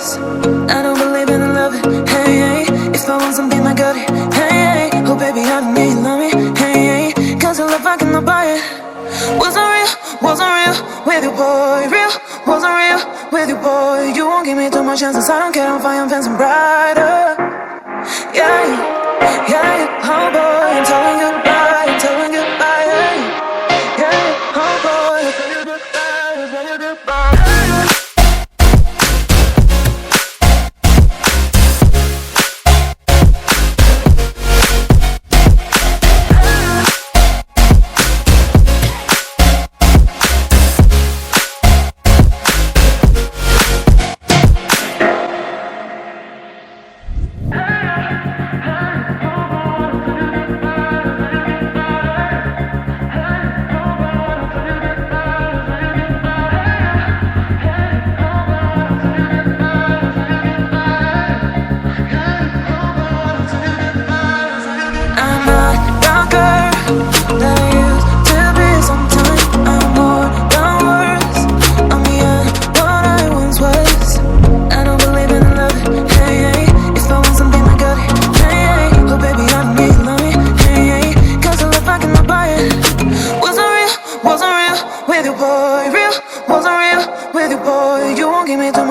was. I don't believe in love, hey, hey. If I want something, I got it, hey, hey. Oh baby, I don't need love me, hey, hey. Cause your love, I cannot buy it. Wasn't real with you, boy. Real, wasn't real with you, boy. You won't give me too much chances. I don't care, I'm fine, I'm fancy brighter. Yeah, yeah, oh boy, I'm telling goodbye, I'm telling goodbye, yeah, yeah, oh boy, I'm telling goodbye, I'm telling goodbye.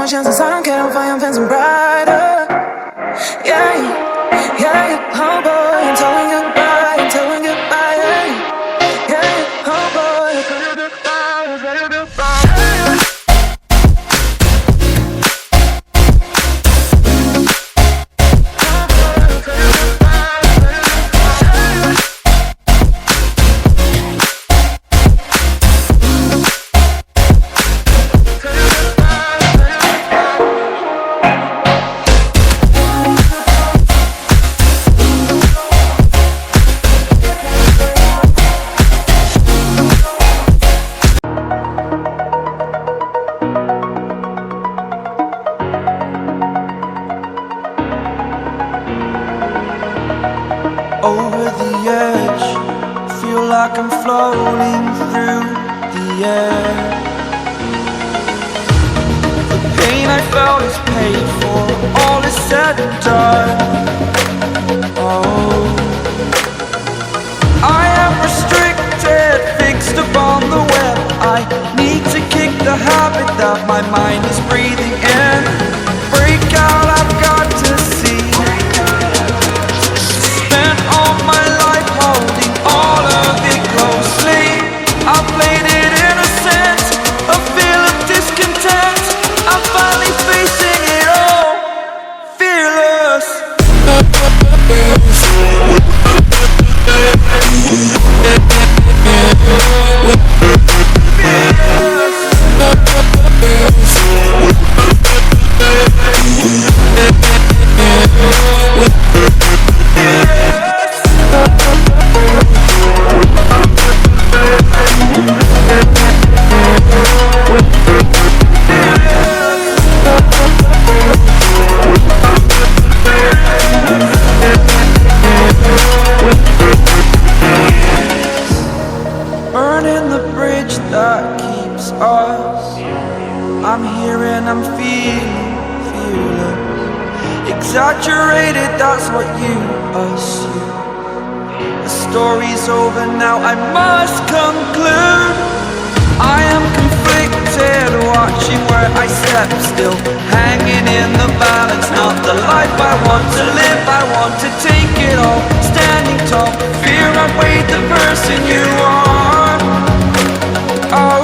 Chances, I don't care, I'm fine, I'm fancy brighter. Yeah, yeah, oh boy, I'm telling goodbye, I'm telling goodbye, yeah, yeah, oh boy, I'm telling goodbye, I'm telling goodbye. Over the edge, feel like I'm floating through the air. The pain I felt is paid for, all is said and done. Oh, I am restricted, fixed upon the web. I need to kick the habit that my mind is breathing in. Break out, I've got to see. All my life holding all of it closely. I played it innocent, a feel of discontent. I'm finally facing it all, fearless. Burning the bridge that keeps us. I'm here and I'm feeling fearless. Exaggerated, that's what you assume. The story's over now, I must conclude. I am conflicted, watching where I step still, hanging in the balance. Not the life I want to live, I want to take it all. Standing tall, fear outweighed the person you are. Oh,